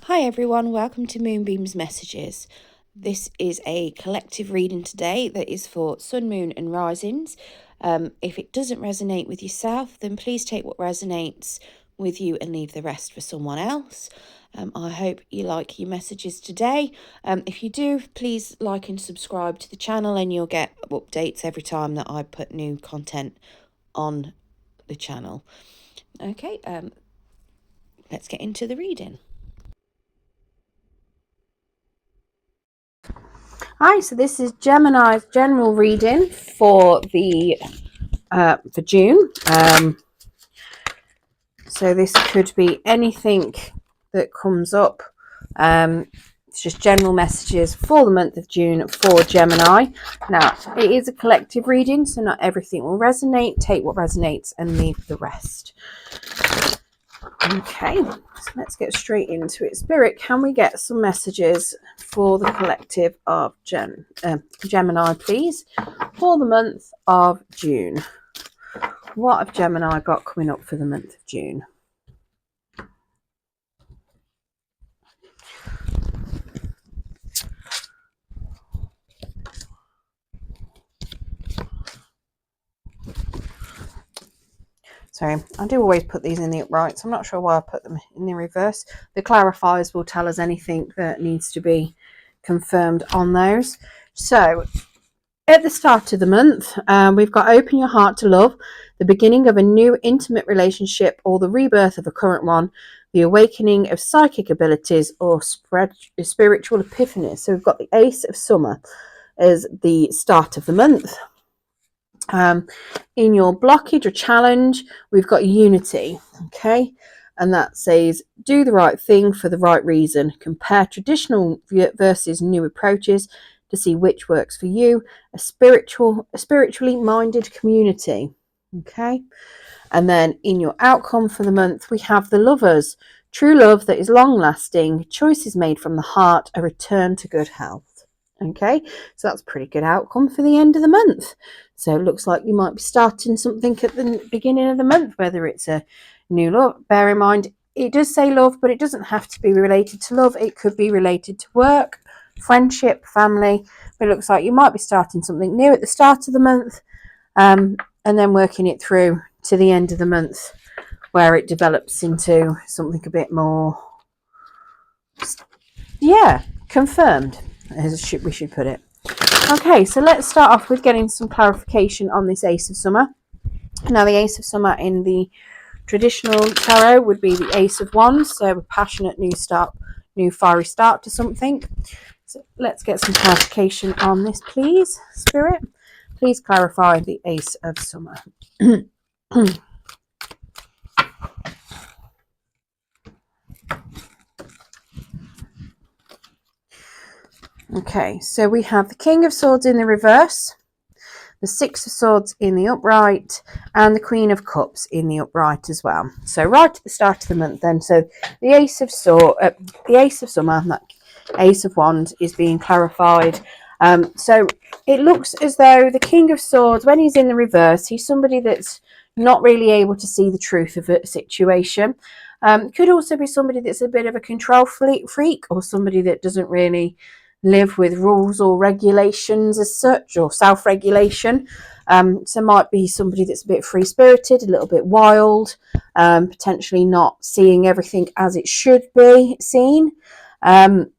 Hi everyone, welcome to Moonbeam's Messages. This is a collective reading today that is for Sun, Moon and Risings. If it doesn't resonate with yourself, then please take what resonates with you and leave the rest for someone else. I hope you like your messages today. If you do, please like and subscribe to the channel and you'll get updates every time that I put new content on the channel. Okay, let's get into the reading. Hi, so this is Gemini's general reading for June. So this could be anything that comes up. It's just general messages for the month of June for Gemini. Now, it is a collective reading, so not everything will resonate. Take what resonates and leave the rest. Okay, so let's get straight into it. Spirit, can we get some messages for the collective of Gemini, please, for the month of June? What have Gemini got coming up for the month of June? Sorry, I do always put these in the uprights. I'm not sure why I put them in the reverse. The clarifiers will tell us anything that needs to be confirmed on those. So, at the start of the month, we've got open your heart to love, the beginning of a new intimate relationship or the rebirth of a current one, the awakening of psychic abilities or spiritual epiphanies. So we've got the Ace of Summer as the start of the month. In your blockage or challenge, we've got unity, okay? And that says, do the right thing for the right reason. Compare traditional versus new approaches to see which works for you. A spiritually minded community, okay? And then in your outcome for the month, we have the Lovers. True love that is long-lasting, choices made from the heart, a return to good health. Okay, so that's a pretty good outcome for the end of the month. So it looks like you might be starting something at the beginning of the month, whether it's a new love. Bear in mind, it does say love, but it doesn't have to be related to love. It could be related to work, friendship, family. But it looks like you might be starting something new at the start of the month, and then working it through to the end of the month, where it develops into something a bit more, confirmed, as we should put it. Okay, so let's start off with getting some clarification on this Ace of Summer. Now, the Ace of Summer in the traditional tarot would be the Ace of Wands, so a passionate new start, new fiery start to something. So let's get some clarification on this, please, Spirit. Please clarify the Ace of Summer. Okay, so we have the King of Swords in the reverse, the Six of Swords in the upright, and the Queen of Cups in the upright as well. So right at the start of the month then, so the Ace of Summer, that Ace of Wands is being clarified. So it looks as though the King of Swords, when he's in the reverse, he's somebody that's not really able to see the truth of a situation. Could also be somebody that's a bit of a control freak, or somebody that doesn't really live with rules or regulations as such, or self-regulation. So might be somebody that's a bit free-spirited, a little bit wild, potentially not seeing everything as it should be seen.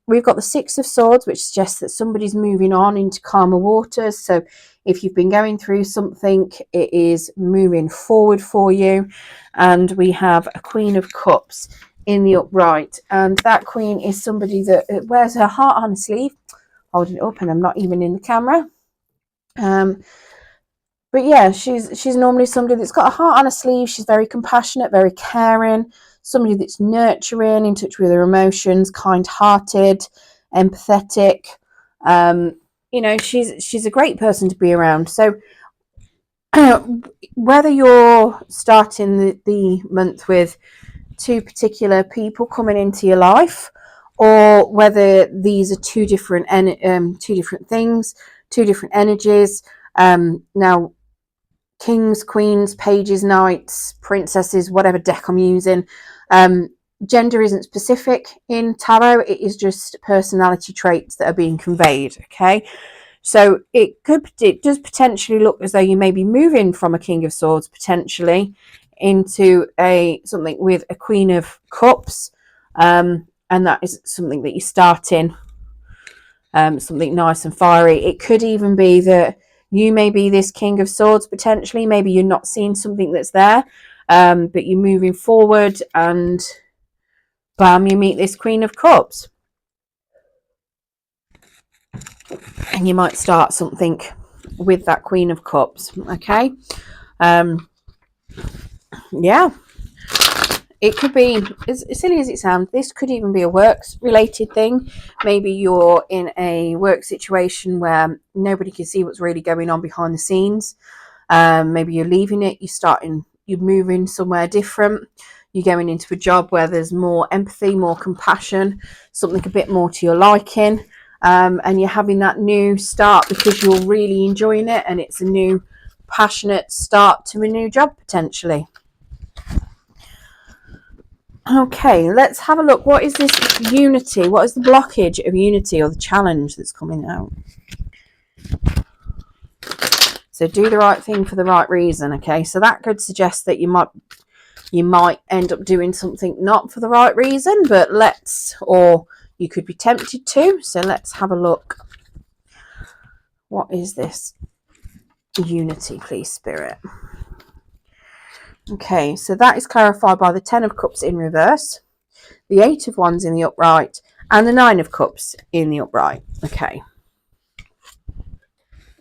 We've got the Six of Swords, which suggests that somebody's moving on into calmer waters. So if you've been going through something, it is moving forward for you. And we have a Queen of Cups in the upright, and that Queen is somebody that wears her heart on a sleeve, holding it up, and I'm not even in the camera. But yeah, she's normally somebody that's got a heart on a sleeve. She's very compassionate, very caring, somebody that's nurturing, in touch with her emotions, kind-hearted, empathetic. She's a great person to be around. So whether you're starting the month with two particular people coming into your life, or whether these are two different things, two different energies. Now, kings, queens, pages, knights, princesses, whatever deck I'm using, Gender isn't specific in tarot, it is just personality traits that are being conveyed. Okay, so it does potentially look as though you may be moving from a King of Swords potentially into something with a Queen of Cups, and that is something that you start in, something nice and fiery. It could even be that you may be this King of Swords potentially. Maybe you're not seeing something that's there, but you're moving forward, and bam, you meet this Queen of Cups. And you might start something with that Queen of Cups. Okay. Yeah. It could be, as silly as it sounds, this could even be a works related thing. Maybe you're in a work situation where nobody can see what's really going on behind the scenes. Maybe you're leaving it, you're moving somewhere different. You're going into a job where there's more empathy, more compassion, something a bit more to your liking. And you're having that new start because you're really enjoying it, and it's a new passionate start to a new job potentially. Okay, let's have a look. What is this unity? What is the blockage of unity, or the challenge that's coming out? So do the right thing for the right reason. Okay, so that could suggest that you might end up doing something not for the right reason, but or you could be tempted to. So let's have a look. What is this unity, please, Spirit? Okay, so that is clarified by the 10 of Cups in reverse, the 8 of Wands in the upright, and the 9 of Cups in the upright. Okay.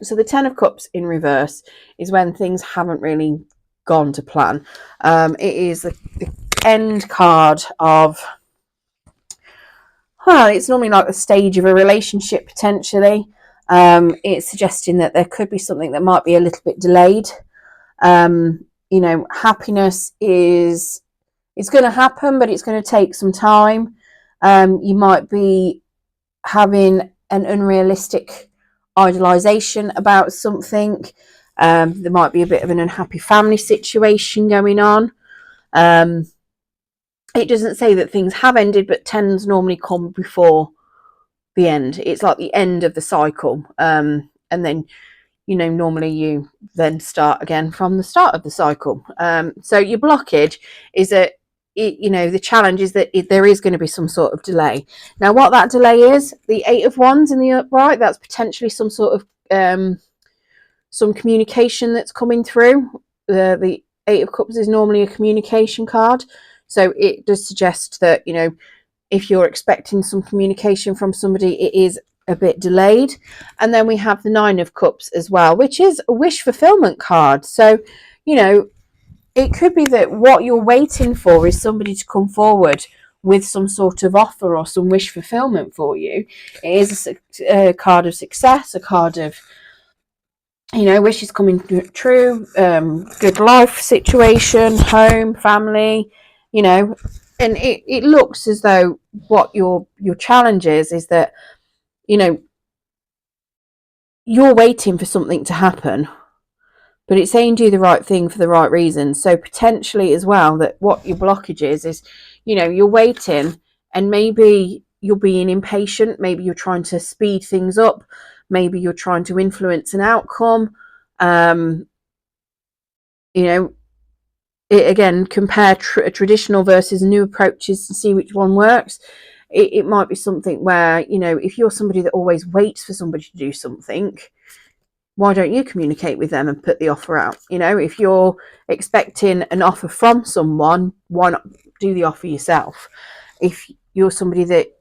So the 10 of Cups in reverse is when things haven't really gone to plan. It is the end card of, it's normally like the stage of a relationship potentially. It's suggesting that there could be something that might be a little bit delayed. Happiness is going to happen, but it's going to take some time. You might be having an unrealistic idealization about something. There might be a bit of an unhappy family situation going on. It doesn't say that things have ended, but tends normally come before the end. It's like the end of the cycle. And then, normally you then start again from the start of the cycle. So your blockage is that, the challenge is that there is going to be some sort of delay. Now, what that delay is, the 8 of Wands in the upright, that's potentially some sort of some communication that's coming through. The 8 of Cups is normally a communication card. So it does suggest that, if you're expecting some communication from somebody, it is a bit delayed. And then we have the 9 of Cups as well, which is a wish fulfillment card. So, it could be that what you're waiting for is somebody to come forward with some sort of offer or some wish fulfillment for you. It is a card of success, a card of, wishes coming true, good life situation, home, family, and it looks as though what your challenge is that, you're waiting for something to happen, but it's saying do the right thing for the right reason. So potentially as well, that what your blockage is, you're waiting, and maybe you're being impatient. Maybe you're trying to speed things up. Maybe you're trying to influence an outcome. Again, compare traditional versus new approaches and see which one works. It might be something where, if you're somebody that always waits for somebody to do something, why don't you communicate with them and put the offer out? If you're expecting an offer from someone, why not do the offer yourself? If you're somebody that,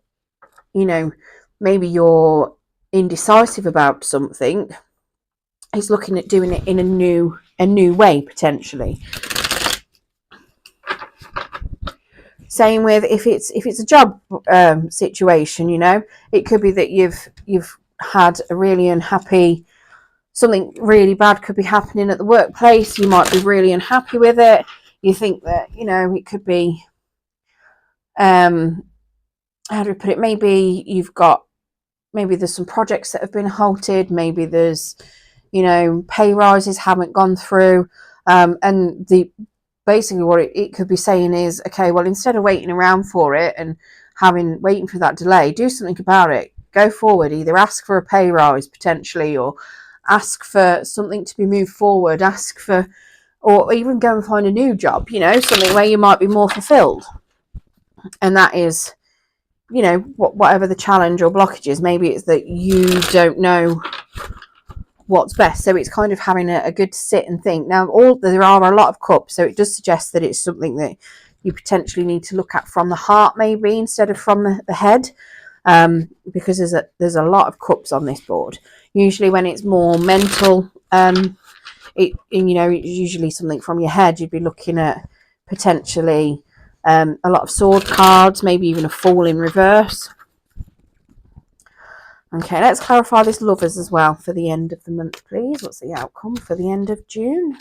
maybe you're indecisive about something, it's looking at doing it in a new way potentially. Same with if it's a job situation, it could be that you've had a really unhappy, something really bad could be happening at the workplace. You might be really unhappy with it. You think that, it could be, how do we put it? Maybe there's some projects that have been halted. Maybe there's, pay rises haven't gone through. And basically what it could be saying is, okay, well, instead of waiting around for it and waiting for that delay, do something about it. Go forward. Either ask for a pay rise potentially, or ask for something to be moved forward. Ask for, or even go and find a new job. Something where you might be more fulfilled. And that is, whatever the challenge or blockage is. Maybe it's that you don't know what's best, so it's kind of having a good sit and think. Now, there are a lot of cups, so it does suggest that it's something that you potentially need to look at from the heart, maybe instead of from the head, because there's a lot of cups on this board. Usually when it's more mental, it's usually something from your head. You'd be looking at potentially a lot of sword cards, maybe even a Fool in reverse. Okay, let's clarify this Lovers as well for the end of the month, please. What's the outcome for the end of June?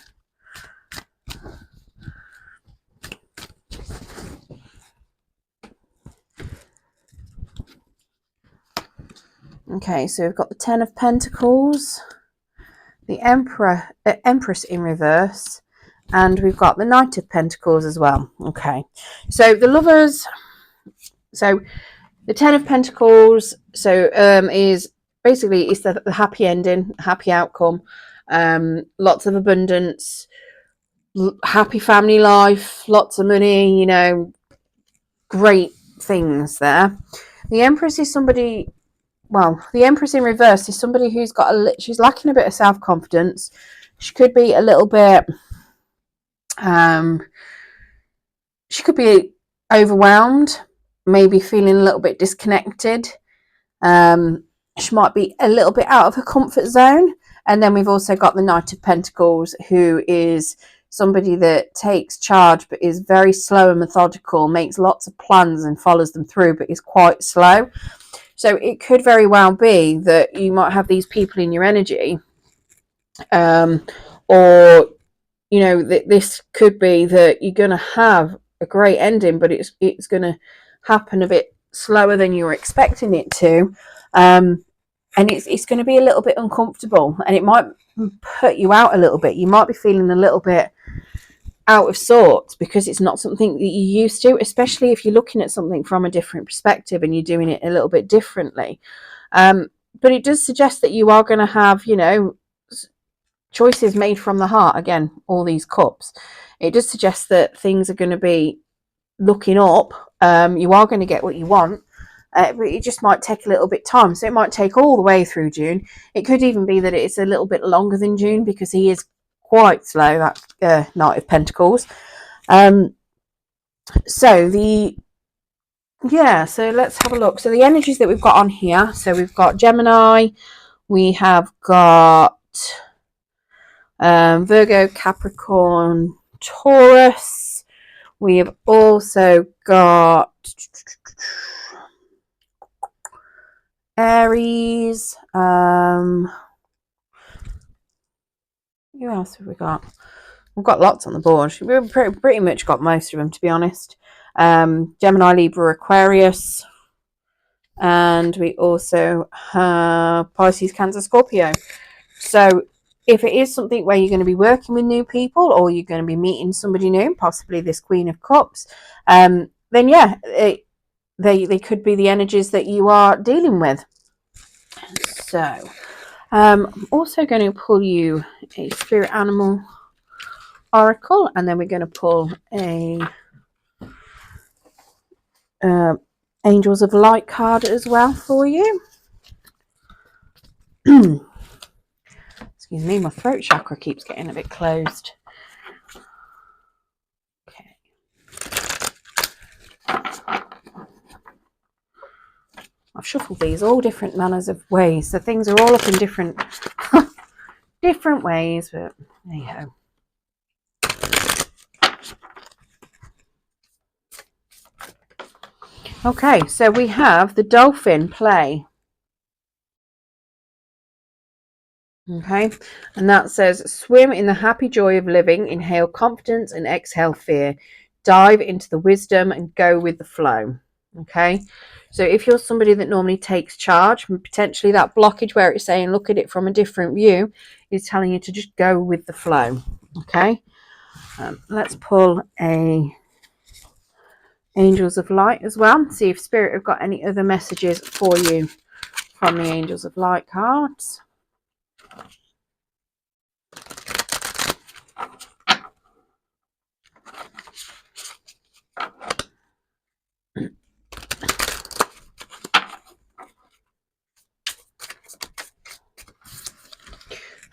Okay, so we've got the Ten of Pentacles, the Empress in reverse, and we've got the Knight of Pentacles as well. Okay, so the Lovers, so the Ten of Pentacles, is basically it's the happy ending, happy outcome, lots of abundance, happy family life, lots of money, great things there. The Empress is somebody. Well, the Empress in reverse is somebody who's she's lacking a bit of self-confidence. She could be a little bit, she could be overwhelmed, maybe feeling a little bit disconnected. She might be a little bit out of her comfort zone. And then we've also got the Knight of Pentacles, who is somebody that takes charge but is very slow and methodical, makes lots of plans and follows them through, but is quite slow. So it could very well be that you might have these people in your energy, or this could be that you're going to have a great ending, but it's going to happen a bit slower than you were expecting it to, and it's going to be a little bit uncomfortable, and it might put you out a little bit. You might be feeling a little bit out of sorts because it's not something that you're used to, especially if you're looking at something from a different perspective and you're doing it a little bit differently. But it does suggest that you are going to have, choices made from the heart. Again, all these cups. It does suggest that things are going to be looking up. You are going to get what you want, but it just might take a little bit of time. So it might take all the way through June. It could even be that it's a little bit longer than June because he is quite slow, that Knight of Pentacles. So let's have a look. So the energies that we've got on here. So we've got Gemini, we have got Virgo, Capricorn, Taurus. We have also got Aries. Who else have we got? We've got lots on the board. We've pretty much got most of them, to be honest. Gemini, Libra, Aquarius. And we also have Pisces, Cancer, Scorpio. So if it is something where you're going to be working with new people, or you're going to be meeting somebody new, possibly this Queen of Cups, then yeah, they could be the energies that you are dealing with. So I'm also going to pull you a spirit animal oracle, and then we're going to pull a Angels of Light card as well for you. Excuse me, my throat chakra keeps getting a bit closed. Okay. I've shuffled these all different manners of ways, so things are all up in different different ways, but there you go. Okay, so we have the dolphin play. Okay, and that says, swim in the happy joy of living, inhale confidence and exhale fear, dive into the wisdom and go with the flow. Okay, so if you're somebody that normally takes charge, potentially that blockage where it's saying look at it from a different view is telling you to just go with the flow. Okay, Let's pull a Angels of Light as well. See if Spirit have got any other messages for you from the Angels of Light cards.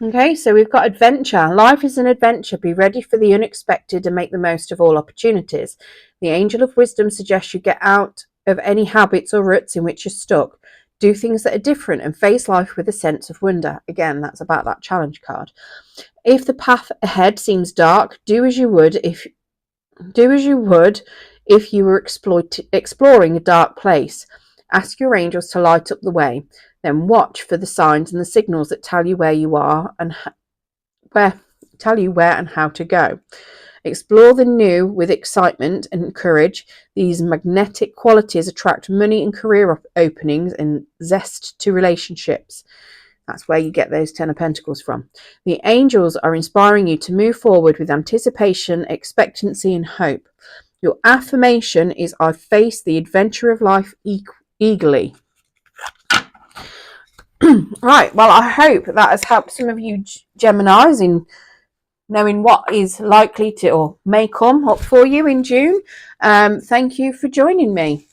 Okay, so we've got adventure. Life is an adventure. Be ready for the unexpected and make the most of all opportunities. The Angel of Wisdom suggests you get out of any habits or ruts in which you're stuck. Do things that are different and face life with a sense of wonder. Again, that's about that challenge card. If the path ahead seems dark, do as you would if you were exploring a dark place. Ask your angels to light up the way. Then watch for the signs and the signals that tell you where you are and where and how to go. Explore the new with excitement and courage. These magnetic qualities attract money and career openings and zest to relationships. That's where you get those 10 of Pentacles from. The angels are inspiring you to move forward with anticipation, expectancy, and hope. Your affirmation is, I face the adventure of life eagerly. Right, well, I hope that has helped some of you Geminis in knowing what is likely to or may come up for you in June. Thank you for joining me.